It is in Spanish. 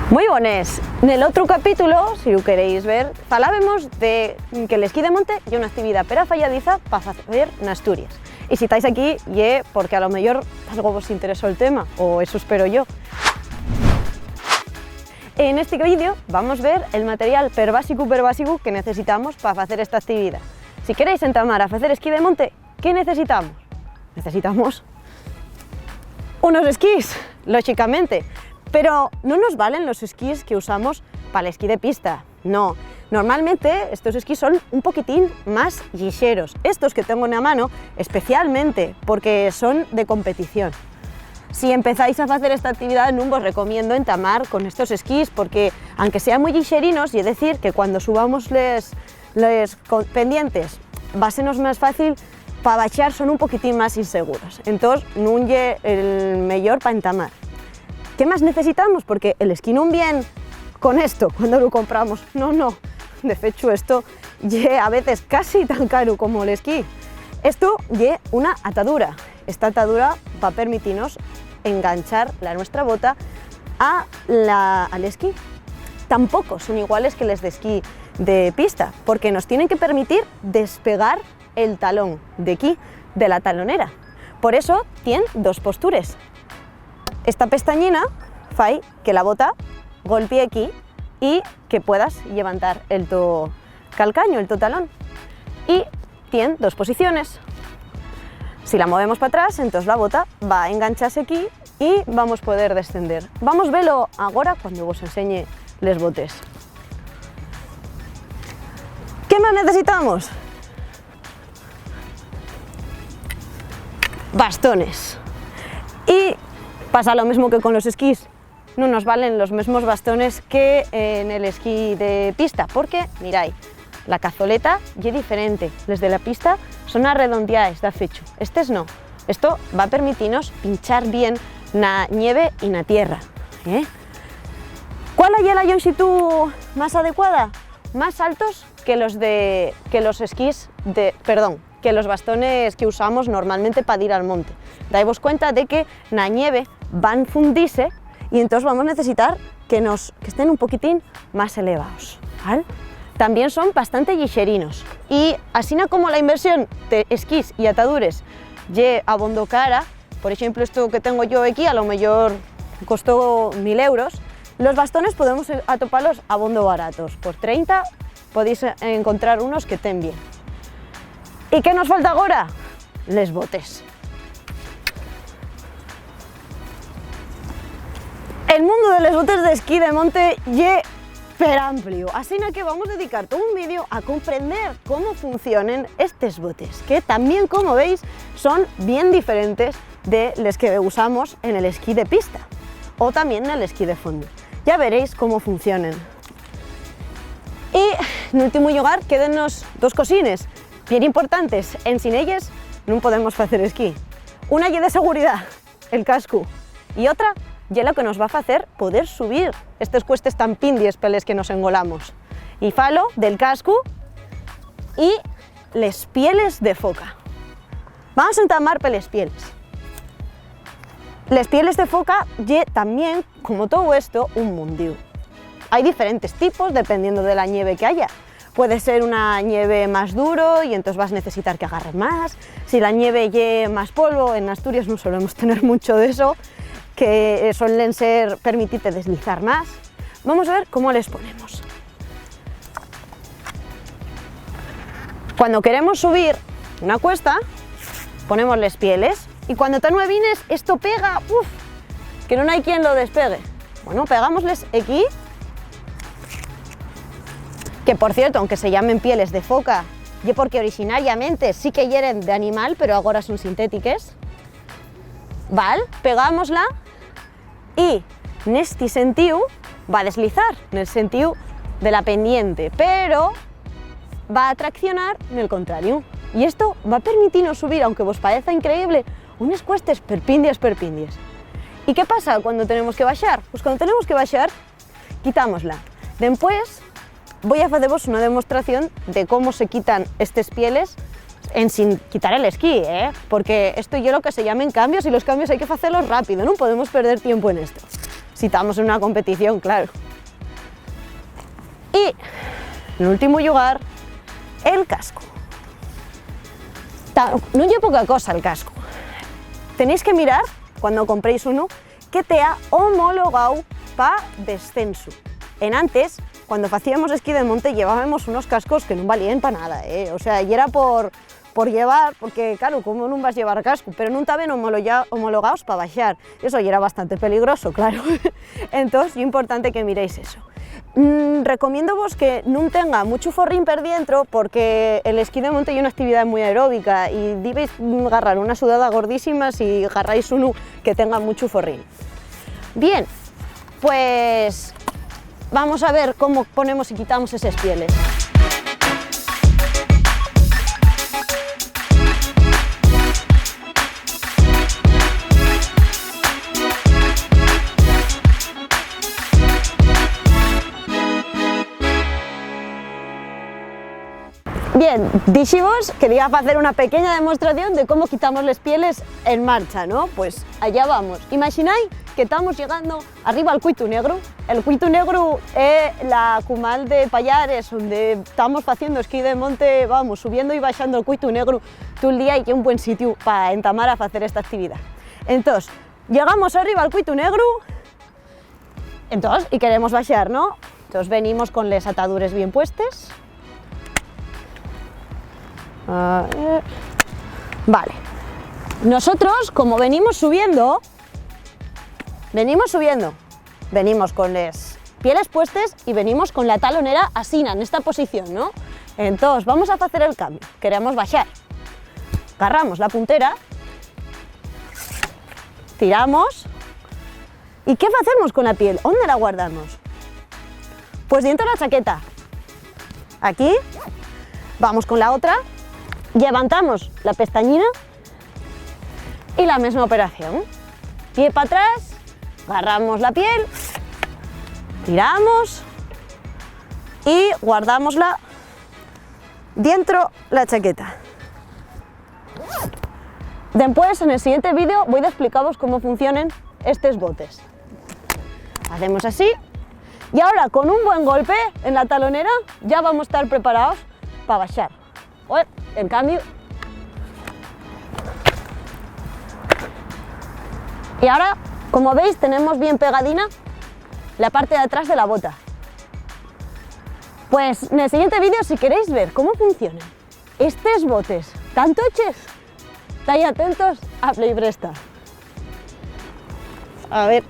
Moi bones, nel outro capítulo, se o queréis ver, falábamos de que l'esquí de monte é unha actividade pero falladiza para facer na Asturias. E se estáis aquí, é porque a lo mellor algo vos interesou el tema, ou eso espero yo. En este vídeo vamos ver el material per básico que necesitamos para facer esta actividade. Si queréis entamar a facer esquí de monte, que necesitamos? Necesitamos unos esquís, lógicamente. Pero no nos valen los esquís que usamos para el esquí de pista, no. Normalmente estos esquís son un poquitín más ligeros. Estos que tengo en la mano, especialmente porque son de competición. Si empezáis a hacer esta actividad, no os recomiendo entamar con estos esquís porque, aunque sean muy ligerinos, y es decir que cuando subamos les pendientes va a sernos más fácil, para baixar son un poquitín más inseguros. Entonces, no es el mejor para entamar. ¿Qué más necesitamos? Porque el esquí non viene con esto cuando lo compramos. No. De hecho, esto es a veces casi tan caro como el esquí. Esto es una atadura. Esta atadura va a permitirnos enganchar nuestra bota al esquí. Tampoco son iguales que les de esquí de pista, porque nos tienen que permitir despegar el talón de aquí, de la talonera. Por eso tienen dos postures. Esta pestañina fai que la bota golpee aquí y que puedas levantar el tu calcaño, el tu talón. Y tiene dos posiciones. Si la movemos para atrás, entonces la bota va a engancharse aquí y vamos a poder descender. Vamos a verlo ahora cuando os enseñe les botes. ¿Qué más necesitamos? Bastones. Y pasa lo mismo que con los esquís, no nos valen los mismos bastones que en el esquí de pista, porque, miráis, la cazoleta es diferente, les de la pista son arredondeadas, da fecho, estes no. Esto va a permitirnos pinchar bien na nieve y na tierra. ¿Cuál es la longitud más adecuada? Más altos que los bastones que usamos normalmente para ir al monte. Dais cuenta de que na nieve van a fundirse y entonces vamos a necesitar que estén un poquitín más elevados, ¿vale? También son bastante ligerinos y así como la inversión de esquís y atadures lle abondo cara, por ejemplo esto que tengo yo aquí a lo mejor costó 1000 euros, los bastones podemos atoparlos abondo baratos, por 30 podéis encontrar unos que estén bien. ¿Y qué nos falta ahora? Les botes. El mundo de los botes de esquí de monte es per amplio, así que vamos a dedicar todo un vídeo a comprender cómo funcionan estos botes, que también, como veis, son bien diferentes de los que usamos en el esquí de pista o también en el esquí de fondo. Ya veréis cómo funcionan. Y en último lugar, quédennos dos cosines bien importantes, sin ellas no podemos hacer esquí. Una es de seguridad, el casco, y otra es lo que nos va a hacer poder subir estos cuestes tan pindies peles que nos engolamos. Y falo del casco y les pieles de foca. Vamos a entamar peles pieles. Les pieles de foca y también, como todo esto, un mundiu. Hay diferentes tipos dependiendo de la nieve que haya. Puede ser una nieve más duro y entonces vas a necesitar que agarre más. Si la nieve lleva más polvo, en Asturias no solemos tener mucho de eso, que suelen permitirte deslizar más. Vamos a ver cómo les ponemos. Cuando queremos subir una cuesta, ponemos les pieles y cuando están nuevines esto pega, que no hay quien lo despegue. Bueno, pegámosles aquí, que por cierto, aunque se llamen pieles de foca, y porque originariamente sí que hieren de animal, pero ahora son sintéticas, ¿vale? Pegámosla y en este sentido va a deslizar, en el sentido de la pendiente, pero va a traccionar en el contrario. Y esto va a permitirnos subir, aunque os parezca increíble, unas cuestas perpindias. ¿Y qué pasa cuando tenemos que baixar? Pues cuando tenemos que baixar, quitámosla. Después voy a haceros una demostración de cómo se quitan estas pieles sin quitar el esquí, porque esto es lo que se llaman cambios y los cambios hay que hacerlos rápido, no podemos perder tiempo en esto. si estamos en una competición, claro. Y, en último lugar, el casco. No es poca cosa el casco. Tenéis que mirar, cuando compréis uno, que te ha homologado para descenso. En antes, cuando hacíamos esquí de monte, llevábamos unos cascos que no valían para nada, o sea, y era por llevar, porque claro, como no vas a llevar casco, pero no estaban homologados para bajar, eso ya era bastante peligroso, claro. Entonces, es importante que miréis eso. Recomiendo vos que no tenga mucho forrín per dentro, porque el esquí de monte es una actividad muy aeróbica y debéis agarrar una sudada gordísima si agarráis uno que tenga mucho forrín. Bien, pues vamos a ver cómo ponemos y quitamos esas pieles. Bien, dijimos que iba a hacer una pequeña demostración de cómo quitamos las pieles en marcha, ¿no? Pues allá vamos. Imagináis que estamos llegando arriba al Cuitu Negro. El Cuitu Negro es la comal de Pallares, donde estamos haciendo esquí de monte, vamos, subiendo y bajando el Cuitu Negro todo el día, y que es un buen sitio para entamar a hacer esta actividad. Entonces, llegamos arriba al Cuitu Negro, y queremos bajar, ¿no? Entonces venimos con las ataduras bien puestas. Vale, nosotros como venimos subiendo, venimos con las pieles puestas y venimos con la talonera así, en esta posición, ¿no? Entonces vamos a hacer el cambio, queremos bajar, agarramos la puntera, tiramos, ¿y qué hacemos con la piel? ¿Dónde la guardamos? Pues dentro de la chaqueta, aquí, vamos con la otra. Levantamos la pestañina y la misma operación. Pie para atrás, agarramos la piel, tiramos y guardámosla dentro la chaqueta. Después, en el siguiente vídeo, voy a explicaros cómo funcionan estos botes. Hacemos así y ahora con un buen golpe en la talonera ya vamos a estar preparados para bajar. En cambio, y ahora, como veis, tenemos bien pegadina la parte de atrás de la bota. Pues en el siguiente vídeo, si queréis ver cómo funcionan estos botes tan toches, estáis atentos a Play Presta. A ver.